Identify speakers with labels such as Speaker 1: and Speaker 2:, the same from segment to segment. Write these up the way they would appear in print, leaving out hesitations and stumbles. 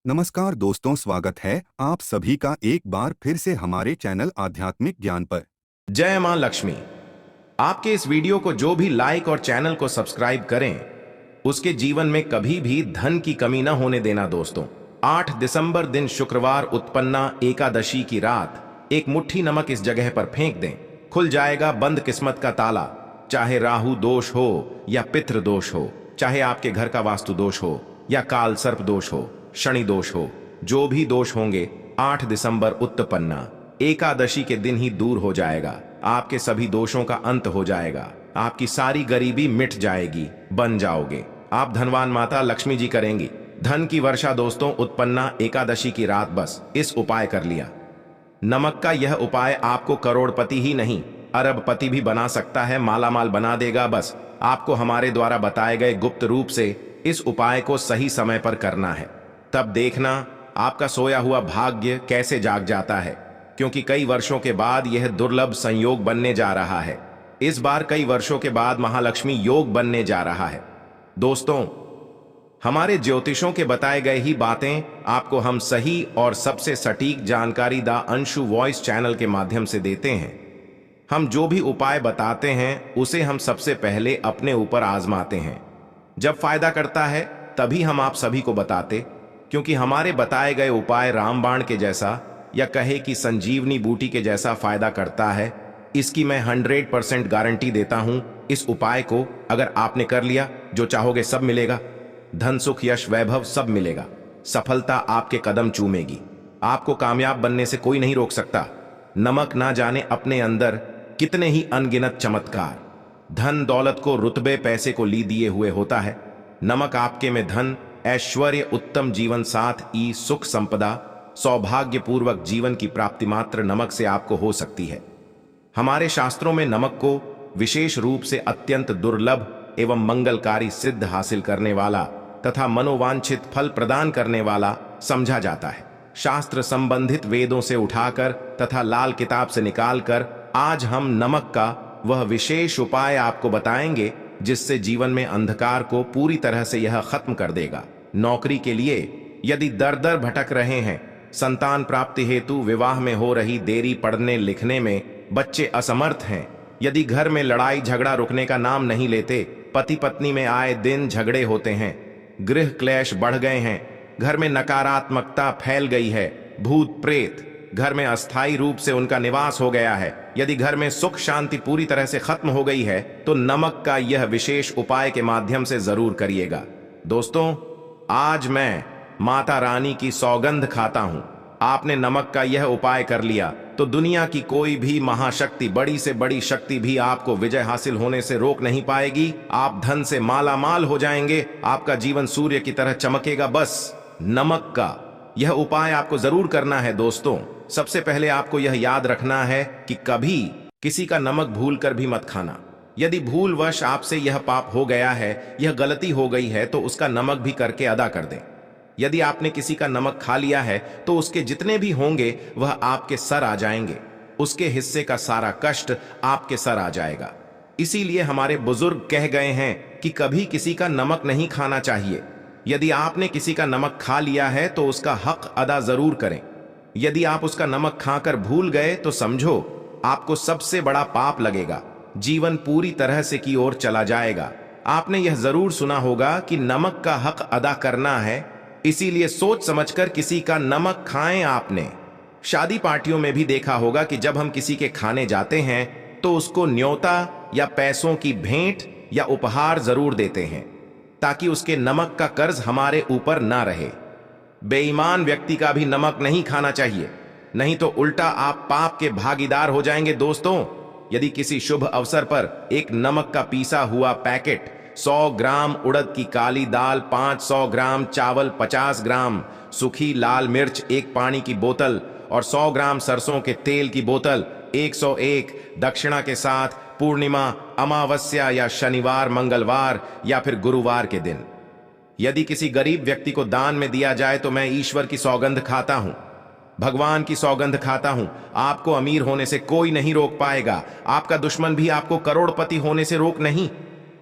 Speaker 1: नमस्कार दोस्तों, स्वागत है आप सभी का एक बार फिर से हमारे चैनल आध्यात्मिक ज्ञान पर।
Speaker 2: जय मां लक्ष्मी। आपके इस वीडियो को जो भी लाइक और चैनल को सब्सक्राइब करें, उसके जीवन में कभी भी धन की कमी न होने देना। दोस्तों, 8 दिसंबर दिन शुक्रवार उत्पन्ना एकादशी की रात एक मुट्ठी नमक इस जगह पर फेंक दें, खुल जाएगा बंद किस्मत का ताला। चाहे राहु दोष हो या पितृ दोष हो, चाहे आपके घर का वास्तु दोष हो या काल सर्प दोष हो, शनि दोष हो, जो भी दोष होंगे 8 दिसंबर उत्पन्ना एकादशी के दिन ही दूर हो जाएगा। आपके सभी दोषों का अंत हो जाएगा, आपकी सारी गरीबी मिट जाएगी, बन जाओगे आप धनवान। माता लक्ष्मी जी करेंगी धन की वर्षा। दोस्तों, उत्पन्ना एकादशी की रात बस इस उपाय कर लिया। नमक का यह उपाय आपको करोड़पति ही नहीं, अरबपति भी बना सकता है, मालामाल बना देगा। बस आपको हमारे द्वारा बताए गए गुप्त रूप से इस उपाय को सही समय पर करना है, तब देखना आपका सोया हुआ भाग्य कैसे जाग जाता है। क्योंकि कई वर्षों के बाद यह दुर्लभ संयोग बनने जा रहा है। इस बार कई वर्षों के बाद महालक्ष्मी योग बनने जा रहा है। दोस्तों, हमारे ज्योतिषों के बताए गए ही बातें आपको हम सही और सबसे सटीक जानकारी दा अंशु वॉइस चैनल के माध्यम से देते हैं। हम जो भी उपाय बताते हैं उसे हम सबसे पहले अपने ऊपर आजमाते हैं। जब फायदा करता है तभी हम आप सभी को बताते, क्योंकि हमारे बताए गए उपाय रामबाण के जैसा या कहे कि संजीवनी बूटी के जैसा फायदा करता है, इसकी मैं 100% गारंटी देता हूं। इस उपाय को अगर आपने कर लिया, जो चाहोगे सब मिलेगा। धन, सुख, यश, वैभव सब मिलेगा। सफलता आपके कदम चूमेगी। आपको कामयाब बनने से कोई नहीं रोक सकता। नमक ना जाने अपने अंदर कितने ही अनगिनत चमत्कार, धन दौलत को, रुतबे पैसे को ली दिए हुए होता है। नमक आपके में धन, ऐश्वर्य, उत्तम जीवन साथ ई सुख संपदा, सौभाग्यपूर्वक जीवन की प्राप्ति मात्र नमक से आपको हो सकती है। हमारे शास्त्रों में नमक को विशेष रूप से अत्यंत दुर्लभ एवं मंगलकारी सिद्ध हासिल करने वाला तथा मनोवांछित फल प्रदान करने वाला समझा जाता है। शास्त्र संबंधित वेदों से उठाकर तथा लाल किताब से निकालकर आज हम नमक का वह विशेष उपाय आपको बताएंगे, जिससे जीवन में अंधकार को पूरी तरह से यह खत्म कर देगा। नौकरी के लिए यदि दर दर भटक रहे हैं, संतान प्राप्ति हेतु विवाह में हो रही देरी, पढ़ने लिखने में बच्चे असमर्थ हैं, यदि घर में लड़ाई झगड़ा रुकने का नाम नहीं लेते, पति पत्नी में आए दिन झगड़े होते हैं, गृह क्लेश बढ़ गए हैं, घर में नकारात्मकता फैल गई है, भूत प्रेत घर में अस्थायी रूप से उनका निवास हो गया है, यदि घर में सुख शांति पूरी तरह से खत्म हो गई है, तो नमक का यह विशेष उपाय के माध्यम से जरूर करिएगा। दोस्तों, आज मैं माता रानी की सौगंध खाता हूं। आपने नमक का यह उपाय कर लिया तो दुनिया की कोई भी महाशक्ति, बड़ी से बड़ी शक्ति भी आपको विजय हासिल होने से रोक नहीं पाएगी। आप धन से माला माल हो जाएंगे, आपका जीवन सूर्य की तरह चमकेगा। बस नमक का यह उपाय आपको जरूर करना है। दोस्तों, सबसे पहले आपको यह याद रखना है कि कभी किसी का नमक भूल कर भी मत खाना। यदि भूलवश आपसे यह पाप हो गया है, यह गलती हो गई है, तो उसका नमक भी करके अदा कर दें। यदि आपने किसी का नमक खा लिया है तो उसके जितने भी होंगे वह आपके सर आ जाएंगे, उसके हिस्से का सारा कष्ट आपके सर आ जाएगा। इसीलिए हमारे बुजुर्ग कह गए हैं कि कभी किसी का नमक नहीं खाना चाहिए। यदि आपने किसी का नमक खा लिया है तो उसका हक अदा जरूर करें। यदि आप उसका नमक खाकर भूल गए तो समझो आपको सबसे बड़ा पाप लगेगा, जीवन पूरी तरह से की ओर चला जाएगा। आपने यह जरूर सुना होगा कि नमक का हक अदा करना है, इसीलिए सोच समझकर किसी का नमक खाएं। आपने शादी पार्टियों में भी देखा होगा कि जब हम किसी के खाने जाते हैं तो उसको न्योता या पैसों की भेंट या उपहार जरूर देते हैं, ताकि उसके नमक का कर्ज हमारे ऊपर ना रहे। बेईमान व्यक्ति का भी नमक नहीं खाना चाहिए, नहीं तो उल्टा आप पाप के भागीदार हो जाएंगे। दोस्तों, यदि किसी शुभ अवसर पर एक नमक का पीसा हुआ पैकेट, 100 ग्राम उड़द की काली दाल, 500 ग्राम चावल, 50 ग्राम सूखी लाल मिर्च, एक पानी की बोतल और 100 ग्राम सरसों के तेल की बोतल 101 दक्षिणा के साथ पूर्णिमा, अमावस्या या शनिवार, मंगलवार या फिर गुरुवार के दिन यदि किसी गरीब व्यक्ति को दान में दिया जाए तो मैं ईश्वर की सौगंध खाता हूं, भगवान की सौगंध खाता हूं, आपको अमीर होने से कोई नहीं रोक पाएगा। आपका दुश्मन भी आपको करोड़पति होने से रोक नहीं।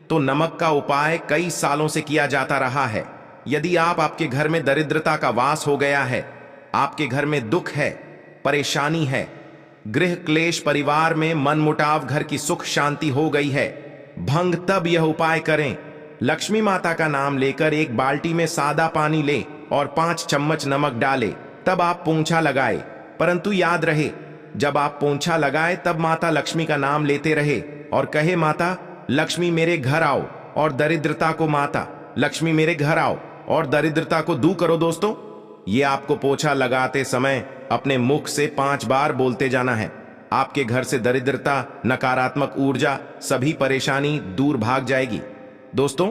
Speaker 2: तो नमक का उपाय कई सालों से किया जाता रहा है। यदि आपके घर में दरिद्रता का वास हो गया है, आपके घर में दुख है, परेशानी है, गृह क्लेश, परिवार में मनमुटाव, घर की सुख शांति हो गई है, भंग तब यह उपाय करें। लक्ष्मी माता का नाम लेकर एक बाल्टी में सादा पानी ले और 5 चम्मच नमक डाले, तब आप पोंछा लगाए। परंतु याद रहे, जब आप पोंछा लगाए तब माता लक्ष्मी का नाम लेते रहे और कहे, माता लक्ष्मी मेरे घर आओ और दरिद्रता को, माता लक्ष्मी मेरे घर आओ और दरिद्रता को दूर करो। दोस्तों, ये आपको पोछा लगाते समय अपने मुख से 5 बार बोलते जाना है। आपके घर से दरिद्रता, नकारात्मक ऊर्जा, सभी परेशानी दूर भाग जाएगी। दोस्तों,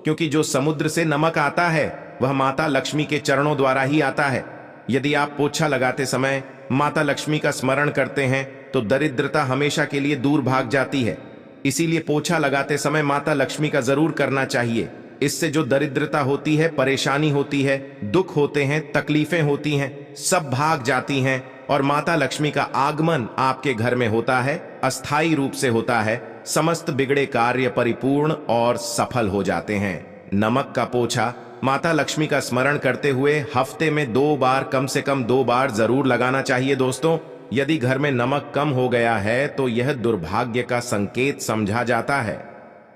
Speaker 2: क्योंकि जो समुद्र से नमक आता है वह माता लक्ष्मी के चरणों द्वारा ही आता है। यदि आप पोछा लगाते समय माता लक्ष्मी का स्मरण करते हैं तो दरिद्रता हमेशा के लिए दूर भाग जाती है। इसीलिए पोछा लगाते समय माता लक्ष्मी का जरूर करना चाहिए। इससे जो दरिद्रता होती है, परेशानी होती है, दुख होते हैं, तकलीफें होती हैं, सब भाग जाती हैं और माता लक्ष्मी का आगमन आपके घर में होता है, अस्थायी रूप से होता है। समस्त बिगड़े कार्य परिपूर्ण और सफल हो जाते हैं। नमक का पोछा माता लक्ष्मी का स्मरण करते हुए हफ्ते में 2 बार, कम से कम 2 बार जरूर लगाना चाहिए। दोस्तों, यदि घर में नमक कम हो गया है तो यह दुर्भाग्य का संकेत समझा जाता है।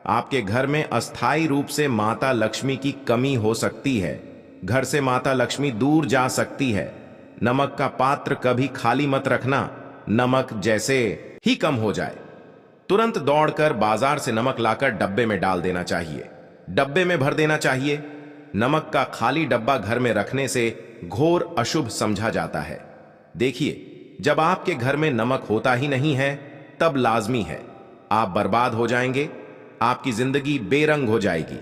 Speaker 2: आपके घर में अस्थायी रूप से माता लक्ष्मी की कमी हो सकती है। घर से माता लक्ष्मी दूर जा सकती है। नमक का पात्र कभी खाली मत रखना। नमक जैसे ही कम हो जाए तुरंत दौड़कर बाजार से नमक लाकर डब्बे में डाल देना चाहिए, डब्बे में भर देना चाहिए। नमक का खाली डब्बा घर में रखने से घोर अशुभ समझा जाता है। देखिए, जब आपके घर में नमक होता ही नहीं है तब लाजमी है आप बर्बाद हो जाएंगे, आपकी जिंदगी बेरंग हो जाएगी।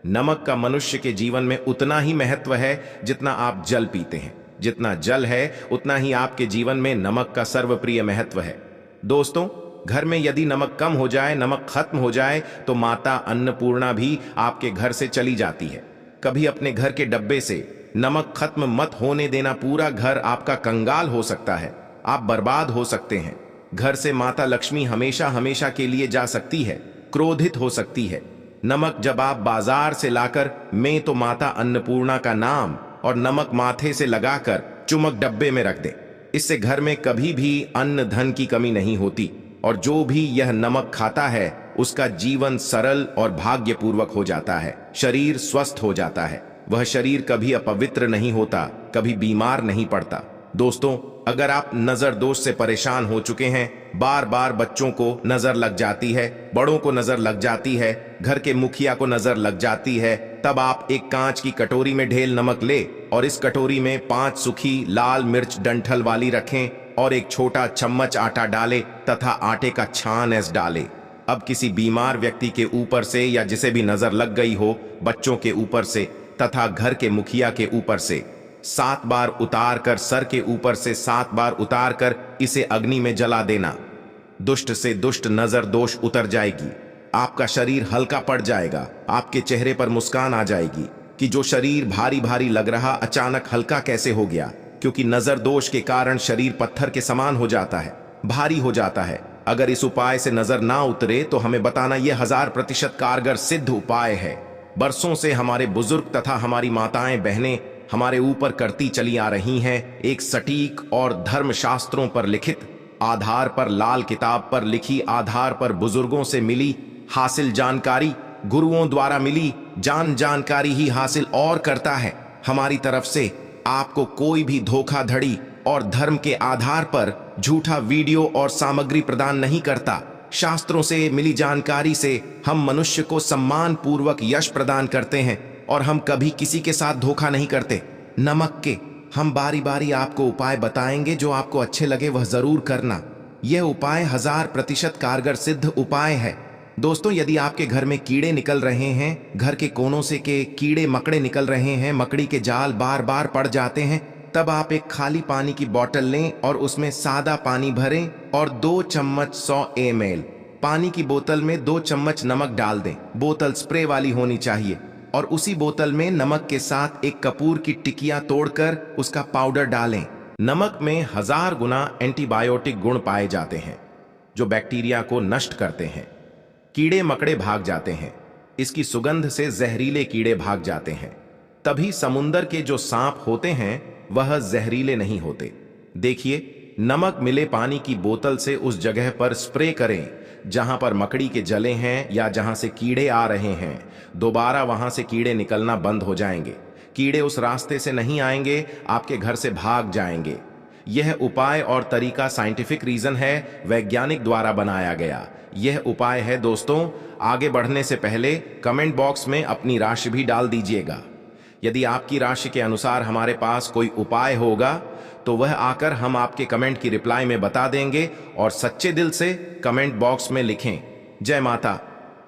Speaker 2: नमक का मनुष्य के जीवन में उतना ही महत्व है जितना आप जल पीते हैं। जितना जल है उतना ही आपके जीवन में नमक का सर्वप्रिय महत्व है। दोस्तों, घर में यदि नमक कम हो जाए, नमक खत्म हो जाए तो माता अन्नपूर्णा भी आपके घर से चली जाती है। कभी अपने घर के डब्बे से नमक खत्म मत होने देना। पूरा घर आपका कंगाल हो सकता है, आप बर्बाद हो सकते हैं। घर से माता लक्ष्मी हमेशा हमेशा के लिए जा सकती है, क्रोधित हो सकती है। नमक जब आप बाजार से लाकर मैं तो माता अन्नपूर्णा का नाम और नमक माथे से लगाकर चुमक डब्बे में रख दें। इससे घर में कभी भी अन्न धन की कमी नहीं होती और जो भी यह नमक खाता है उसका जीवन सरल और भाग्यपूर्वक हो जाता है। शरीर स्वस्थ हो जाता है। वह शरीर कभी अपवित्र नहीं होता, कभी बीमार नहीं पड़ता। दोस्तों, अगर आप नजर दोष से परेशान हो चुके हैं, बार बार बच्चों को नजर लग जाती है, बड़ों को नजर लग जाती है, घर के मुखिया को नजर लग जाती है, तब आप एक कांच की कटोरी में ढेल नमक ले और इस कटोरी में 5 सूखी लाल मिर्च डंठल वाली रखें और एक छोटा चम्मच आटा डाले तथा आटे का छान ऐस डाले। अब किसी बीमार व्यक्ति के ऊपर से या जिसे भी नजर लग गई हो, बच्चों के ऊपर से तथा घर के मुखिया के ऊपर से 7 बार उतार कर, सर के ऊपर से 7 बार उतार कर इसे अग्नि में जला देना। दुष्ट से दुष्ट नजर दोष उतर जाएगी, आपका शरीर हल्का पड़ जाएगा, आपके चेहरे पर मुस्कान आ जाएगी कि जो शरीर भारी भारी लग रहा अचानक हल्का कैसे हो गया। क्योंकि नजर दोष के कारण शरीर पत्थर के समान हो जाता है, भारी हो जाता है। अगर इस उपाय से नजर ना उतरे तो हमें बताना, यह 1000% कारगर सिद्ध उपाय है। बरसों से हमारे बुजुर्ग तथा हमारी माताएं बहनें हमारे ऊपर करती चली आ रही हैं। एक सटीक और धर्मशास्त्रों पर लिखित आधार पर, लाल किताब पर लिखी आधार पर, बुजुर्गों से मिली हासिल जानकारी, गुरुओं द्वारा मिली जानकारी ही हासिल और करता है। हमारी तरफ से आपको कोई भी धोखाधड़ी और धर्म के आधार पर झूठा वीडियो और सामग्री प्रदान नहीं करता। शास्त्रों से मिली जानकारी से हम मनुष्य को सम्मान पूर्वक यश प्रदान करते हैं और हम कभी किसी के साथ धोखा नहीं करते। नमक के हम बारी बारी आपको उपाय बताएंगे, जो आपको अच्छे लगे वह जरूर करना। यह उपाय 1000% कारगर सिद्ध उपाय है। दोस्तों, यदि आपके घर में कीड़े निकल रहे हैं, घर के कोनों से के कीड़े मकड़े निकल रहे हैं, मकड़ी के जाल बार बार पड़ जाते हैं, तब आप एक खाली पानी की बोतल लें और उसमें सादा पानी भरें और 2 चम्मच 100 ml पानी की बोतल में 2 चम्मच नमक डाल दें। बोतल स्प्रे वाली होनी चाहिए और उसी बोतल में नमक के साथ एक कपूर की टिकिया तोड़कर उसका पाउडर डालें। नमक में 1000 गुना एंटीबायोटिक गुण पाए जाते हैं जो बैक्टीरिया को नष्ट करते हैं। कीड़े मकड़े भाग जाते हैं। इसकी सुगंध से जहरीले कीड़े भाग जाते हैं। तभी समुंदर के जो सांप होते हैं वह जहरीले नहीं होते। देखिए, नमक मिले पानी की बोतल से उस जगह पर स्प्रे करें जहां पर मकड़ी के जले हैं या जहां से कीड़े आ रहे हैं। दोबारा वहां से कीड़े निकलना बंद हो जाएंगे। कीड़े उस रास्ते से नहीं आएंगे, आपके घर से भाग जाएंगे। यह उपाय और तरीका साइंटिफिक रीजन है, वैज्ञानिक द्वारा बनाया गया यह उपाय है। दोस्तों, आगे बढ़ने से पहले कमेंट बॉक्स में अपनी राशि भी डाल दीजिएगा। यदि आपकी राशि के अनुसार हमारे पास कोई उपाय होगा तो वह आकर हम आपके कमेंट की रिप्लाई में बता देंगे, और सच्चे दिल से कमेंट बॉक्स में लिखें जय माता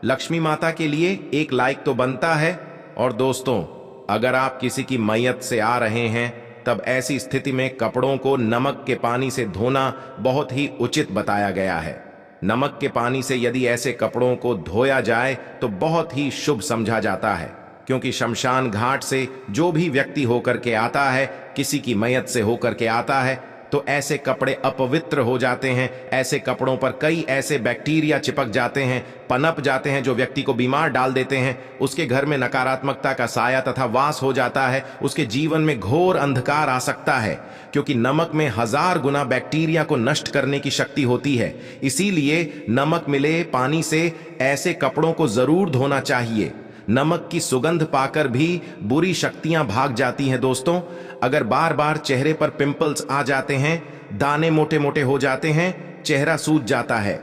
Speaker 2: लक्ष्मी माता के लिए एक लाइक तो बनता है। और दोस्तों, अगर आप किसी की मैयत से आ रहे हैं तब ऐसी स्थिति में कपड़ों को नमक के पानी से धोना बहुत ही उचित बताया गया है। नमक के पानी से यदि ऐसे कपड़ों को धोया जाए तो बहुत ही शुभ समझा जाता है, क्योंकि शमशान घाट से जो भी व्यक्ति होकर के आता है, किसी की मैयत से होकर के आता है, तो ऐसे कपड़े अपवित्र हो जाते हैं। ऐसे कपड़ों पर कई ऐसे बैक्टीरिया चिपक जाते हैं, पनप जाते हैं, जो व्यक्ति को बीमार डाल देते हैं। उसके घर में नकारात्मकता का साया तथा वास हो जाता है। उसके जीवन में घोर अंधकार आ सकता है, क्योंकि नमक में 1000 गुना बैक्टीरिया को नष्ट करने की शक्ति होती है। इसीलिए नमक मिले पानी से ऐसे कपड़ों को जरूर धोना चाहिए। नमक की सुगंध पाकर भी बुरी शक्तियां भाग जाती हैं। दोस्तों, अगर बार बार चेहरे पर पिंपल्स आ जाते हैं, दाने मोटे मोटे हो जाते हैं, चेहरा सूज जाता है,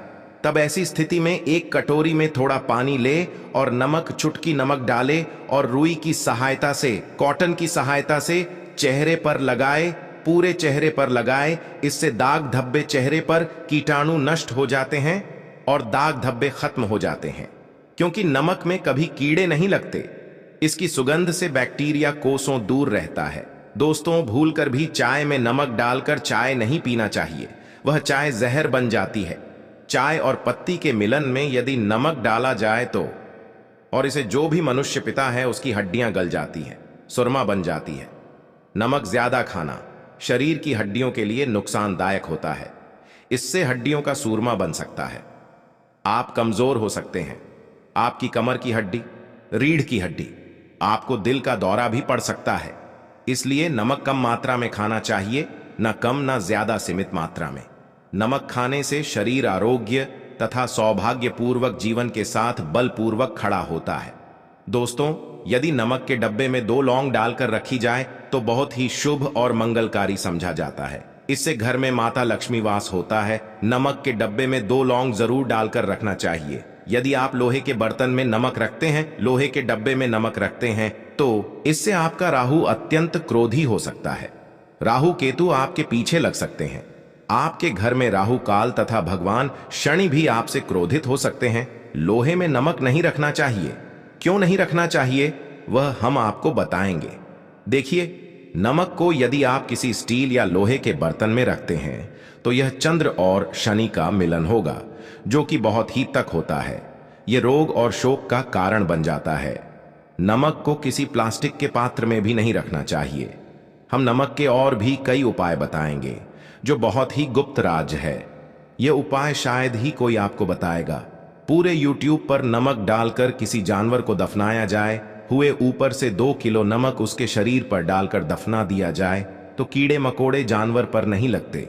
Speaker 2: तब ऐसी स्थिति में एक कटोरी में थोड़ा पानी ले और नमक, चुटकी नमक डाले और रुई की सहायता से, कॉटन की सहायता से चेहरे पर लगाए, पूरे चेहरे पर लगाए। इससे दाग धब्बे, चेहरे पर कीटाणु नष्ट हो जाते हैं और दाग धब्बे खत्म हो जाते हैं, क्योंकि नमक में कभी कीड़े नहीं लगते। इसकी सुगंध से बैक्टीरिया कोसों दूर रहता है। दोस्तों, भूलकर भी चाय में नमक डालकर चाय नहीं पीना चाहिए, वह चाय जहर बन जाती है। चाय और पत्ती के मिलन में यदि नमक डाला जाए तो, और इसे जो भी मनुष्य पिता है उसकी हड्डियां गल जाती हैं, सुरमा बन जाती है। नमक ज्यादा खाना शरीर की हड्डियों के लिए नुकसानदायक होता है। इससे हड्डियों का सूरमा बन सकता है, आप कमजोर हो सकते हैं। आपकी कमर की हड्डी, रीढ़ की हड्डी, आपको दिल का दौरा भी पड़ सकता है। इसलिए नमक कम मात्रा में खाना चाहिए, न कम न ज्यादा, सीमित मात्रा में। नमक खाने से शरीर आरोग्य तथा सौभाग्यपूर्वक जीवन के साथ बलपूर्वक खड़ा होता है। दोस्तों, यदि नमक के डब्बे में 2 लौंग डालकर रखी जाए तो बहुत ही शुभ और मंगलकारी समझा जाता है। इससे घर में माता लक्ष्मी वास होता है। नमक के डब्बे में 2 लौंग जरूर डालकर रखना चाहिए। यदि आप लोहे के बर्तन में नमक रखते हैं, लोहे के डब्बे में नमक रखते हैं, तो इससे आपका राहु अत्यंत क्रोधी हो सकता है। राहु केतु आपके पीछे लग सकते हैं। आपके घर में राहु काल तथा भगवान शनि भी आपसे क्रोधित हो सकते हैं। लोहे में नमक नहीं रखना चाहिए। क्यों नहीं रखना चाहिए, वह हम आपको बताएंगे। देखिए, नमक को यदि आप किसी स्टील या लोहे के बर्तन में रखते हैं तो यह चंद्र और शनि का मिलन होगा, जो कि बहुत ही तक होता है। यह रोग और शोक का कारण बन जाता है। नमक को किसी प्लास्टिक के पात्र में भी नहीं रखना चाहिए। हम नमक के और भी कई उपाय बताएंगे जो बहुत ही गुप्त राज है। यह उपाय शायद ही कोई आपको बताएगा। पूरे YouTube पर नमक डालकर किसी जानवर को दफनाया जाए, हुए ऊपर से 2 किलो नमक उसके शरीर पर डालकर दफना दिया जाए तो कीड़े मकोड़े जानवर पर नहीं लगते।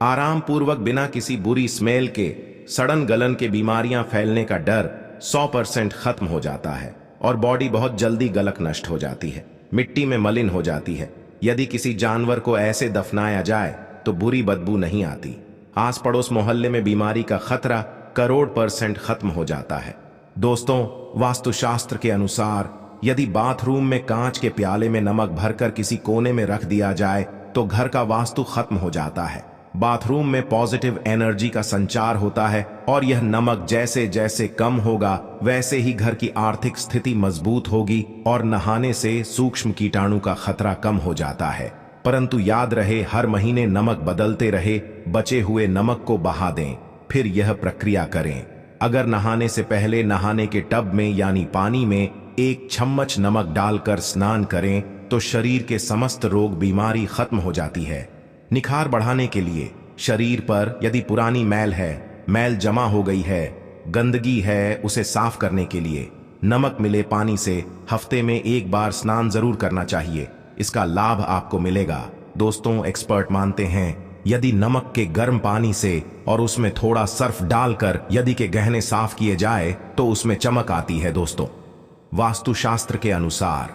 Speaker 2: आराम पूर्वक बिना किसी बुरी स्मेल के, सड़न गलन के बीमारियां फैलने का डर 100% खत्म हो जाता है और बॉडी बहुत जल्दी गलक नष्ट हो जाती है, मिट्टी में मलिन हो जाती है। यदि किसी जानवर को ऐसे दफनाया जाए तो बुरी बदबू नहीं आती। आस पड़ोस मोहल्ले में बीमारी का खतरा करोड़ % खत्म हो जाता है। दोस्तों, वास्तुशास्त्र के अनुसार यदि बाथरूम में कांच के प्याले में नमक भरकर किसी कोने में रख दिया जाए तो घर का वास्तु खत्म हो जाता है। बाथरूम में पॉजिटिव एनर्जी का संचार होता है और यह नमक जैसे जैसे कम होगा वैसे ही घर की आर्थिक स्थिति मजबूत होगी और नहाने से सूक्ष्म कीटाणु का खतरा कम हो जाता है। परंतु याद रहे, हर महीने नमक बदलते रहे, बचे हुए नमक को बहा दें, फिर यह प्रक्रिया करें। अगर नहाने से पहले नहाने के टब में यानी पानी में 1 चम्मच नमक डालकर स्नान करें तो शरीर के समस्त रोग बीमारी खत्म हो जाती है। निखार बढ़ाने के लिए शरीर पर यदि पुरानी मैल है, मैल जमा हो गई है, गंदगी है, उसे साफ करने के लिए नमक मिले पानी से हफ्ते में एक बार स्नान जरूर करना चाहिए। इसका लाभ आपको मिलेगा। दोस्तों, एक्सपर्ट मानते हैं यदि नमक के गर्म पानी से और उसमें थोड़ा सर्फ डालकर यदि के गहने साफ किए जाए तो उसमें चमक आती है। दोस्तों, वास्तुशास्त्र के अनुसार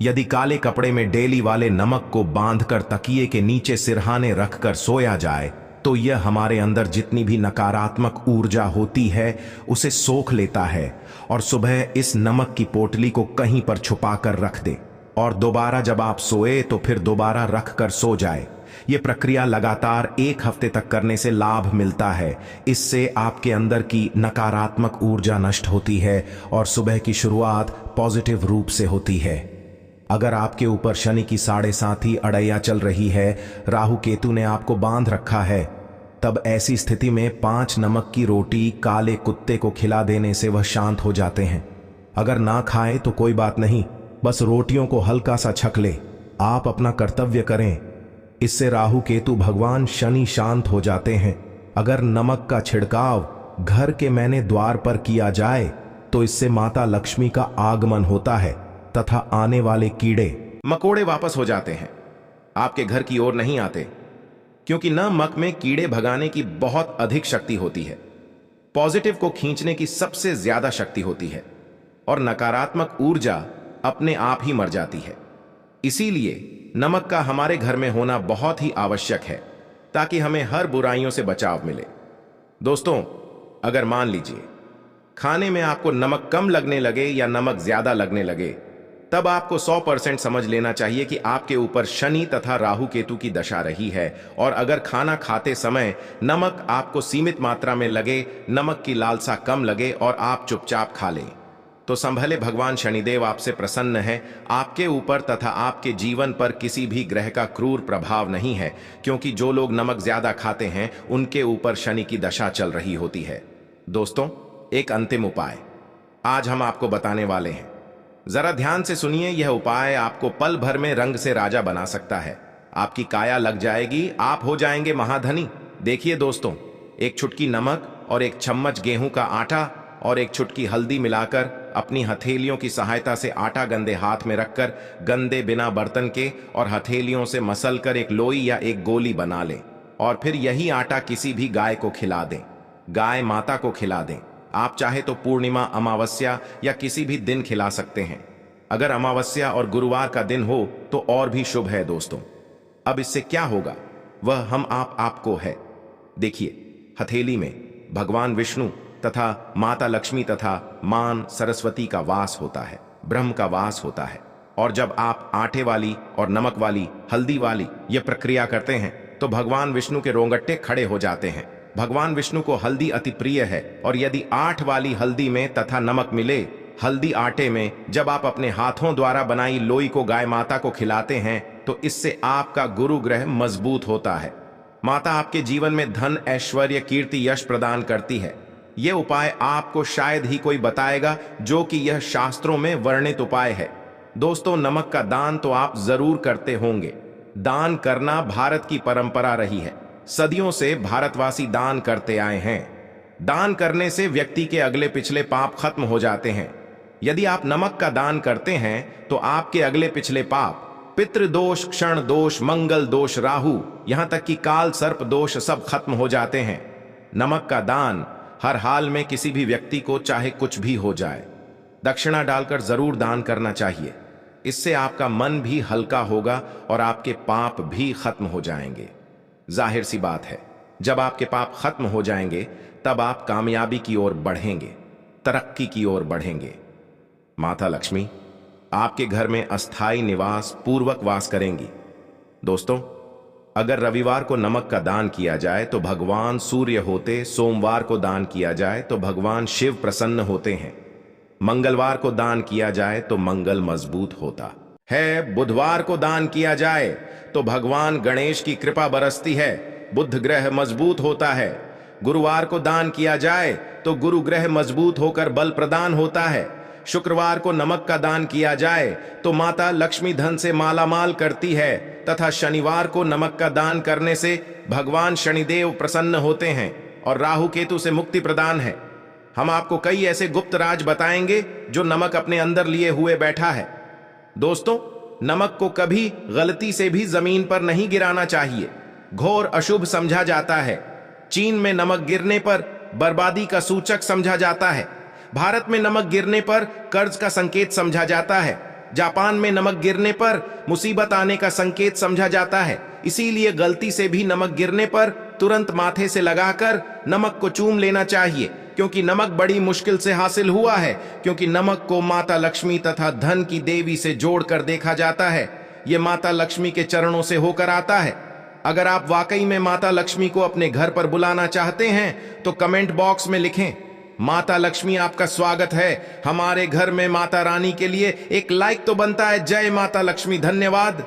Speaker 2: यदि काले कपड़े में डेली वाले नमक को बांधकर तकिए के नीचे सिरहाने रखकर सोया जाए तो यह हमारे अंदर जितनी भी नकारात्मक ऊर्जा होती है उसे सोख लेता है और सुबह इस नमक की पोटली को कहीं पर छुपाकर रख दे और दोबारा जब आप सोए तो फिर दोबारा रख कर सो जाए। यह प्रक्रिया लगातार 1 हफ्ते तक करने से लाभ मिलता है। इससे आपके अंदर की नकारात्मक ऊर्जा नष्ट होती है और सुबह की शुरुआत पॉजिटिव रूप से होती है। अगर आपके ऊपर शनि की 7.5 अड़ैया चल रही है, राहु केतु ने आपको बांध रखा है, तब ऐसी स्थिति में 5 नमक की रोटी काले कुत्ते को खिला देने से वह शांत हो जाते हैं। अगर ना खाए तो कोई बात नहीं, बस रोटियों को हल्का सा छक ले। आप अपना कर्तव्य करें, इससे राहु केतु भगवान शनि शांत हो जाते हैं। अगर नमक का छिड़काव घर के मैंने द्वार पर किया जाए तो इससे माता लक्ष्मी का आगमन होता है तथा आने वाले कीड़े
Speaker 3: मकोड़े वापस हो जाते हैं, आपके घर की ओर नहीं आते, क्योंकि नमक में कीड़े भगाने की बहुत अधिक शक्ति होती है, पॉजिटिव को खींचने की सबसे ज्यादा शक्ति होती है और नकारात्मक ऊर्जा अपने आप ही मर जाती है। इसीलिए नमक का हमारे घर में होना बहुत ही आवश्यक है ताकि हमें हर बुराइयों से बचाव मिले। दोस्तों, अगर मान लीजिए खाने में आपको नमक कम लगने लगे या नमक ज्यादा लगने लगे, तब आपको 100% समझ लेना चाहिए कि आपके ऊपर शनि तथा राहु केतु की दशा रही है। और अगर खाना खाते समय नमक आपको सीमित मात्रा में लगे, नमक की लालसा कम लगे और आप चुपचाप खा लें, तो संभले भगवान शनिदेव आपसे प्रसन्न है। आपके ऊपर तथा आपके जीवन पर किसी भी ग्रह का क्रूर प्रभाव नहीं है, क्योंकि जो लोग नमक ज्यादा खाते हैं उनके ऊपर शनि की दशा चल रही होती है। दोस्तों, एक अंतिम उपाय आज हम आपको बताने वाले हैं। जरा ध्यान से सुनिए। यह उपाय आपको पल भर में रंग से राजा बना सकता है। आपकी काया लग जाएगी, आप हो जाएंगे महाधनी। देखिए दोस्तों, एक चुटकी नमक और 1 चम्मच गेहूं का आटा और 1 चुटकी हल्दी मिलाकर अपनी हथेलियों की सहायता से आटा गंदे हाथ में रखकर गंदे बिना बर्तन के और हथेलियों से मसलकर एक लोई या एक गोली बना लें और फिर यही आटा किसी भी गाय को खिला दें। गाय माता को खिला दें। आप चाहे तो पूर्णिमा, अमावस्या या किसी भी दिन खिला सकते हैं। अगर अमावस्या और गुरुवार का दिन हो तो और भी शुभ है। दोस्तों, अब इससे क्या होगा वह हम आपको है। देखिए, हथेली में भगवान विष्णु तथा माता लक्ष्मी तथा मान सरस्वती का वास होता है, ब्रह्म का वास होता है। और जब आप आटे वाली और नमक वाली, हल्दी वाली यह प्रक्रिया करते हैं तो भगवान विष्णु के रोंगटे खड़े हो जाते हैं। भगवान विष्णु को हल्दी अति प्रिय है और यदि 8 वाली हल्दी में तथा नमक मिले हल्दी आटे में जब आप अपने हाथों द्वारा बनाई लोई को गाय माता को खिलाते हैं तो इससे आपका गुरु ग्रह मजबूत होता है। माता आपके जीवन में धन, ऐश्वर्य, कीर्ति, यश प्रदान करती है। यह उपाय आपको शायद ही कोई बताएगा, जो कि यह शास्त्रों में वर्णित उपाय है। दोस्तों, नमक का दान तो आप जरूर करते होंगे। दान करना भारत की परंपरा रही है। सदियों से भारतवासी दान करते आए हैं। दान करने से व्यक्ति के अगले पिछले पाप खत्म हो जाते हैं। यदि आप नमक का दान करते हैं तो आपके अगले पिछले पाप, पितृदोष, क्षण दोष, मंगल दोष, राहु, यहां तक कि काल सर्प दोष सब खत्म हो जाते हैं। नमक का दान हर हाल में किसी भी व्यक्ति को चाहे कुछ भी हो जाए दक्षिणा डालकर जरूर दान करना चाहिए। इससे आपका मन भी हल्का होगा और आपके पाप भी खत्म हो जाएंगे। जाहिर सी बात है, जब आपके पाप खत्म हो जाएंगे तब आप कामयाबी की ओर बढ़ेंगे, तरक्की की ओर बढ़ेंगे। माता लक्ष्मी आपके घर में अस्थाई निवास पूर्वक वास करेंगी। दोस्तों, अगर रविवार को नमक का दान किया जाए तो भगवान सूर्य होते, सोमवार को दान किया जाए तो भगवान शिव प्रसन्न होते हैं, मंगलवार को दान किया जाए तो मंगल मजबूत होता है, बुधवार को दान किया जाए तो भगवान गणेश की कृपा बरसती है, बुध ग्रह मजबूत होता है, गुरुवार को दान किया जाए तो गुरु ग्रह मजबूत होकर बल प्रदान होता है, शुक्रवार को नमक का दान किया जाए तो माता लक्ष्मी धन से मालामाल करती है तथा शनिवार को नमक का दान करने से भगवान शनिदेव प्रसन्न होते हैं और राहु केतु से मुक्ति प्रदान है। हम आपको कई ऐसे गुप्त राज बताएंगे जो नमक अपने अंदर लिए हुए बैठा है। दोस्तों, नमक को कभी गलती से भी जमीन पर नहीं गिराना चाहिए। घोर अशुभ समझा जाता है। चीन में नमक गिरने पर बर्बादी का सूचक समझा जाता है। भारत में नमक गिरने पर कर्ज का संकेत समझा जाता है। जापान में नमक गिरने पर मुसीबत आने का संकेत समझा जाता है। इसीलिए गलती से भी नमक गिरने पर तुरंत माथे से लगाकर नमक को चूम लेना चाहिए, क्योंकि नमक बड़ी मुश्किल से हासिल हुआ है। क्योंकि नमक को माता लक्ष्मी तथा धन की देवी से जोड़कर देखा जाता है। यह माता लक्ष्मी के चरणों से होकर आता है। अगर आप वाकई में माता लक्ष्मी को अपने घर पर बुलाना चाहते हैं तो कमेंट बॉक्स में लिखें, माता लक्ष्मी आपका स्वागत है हमारे घर में। माता रानी के लिए एक लाइक तो बनता है। जय माता लक्ष्मी। धन्यवाद।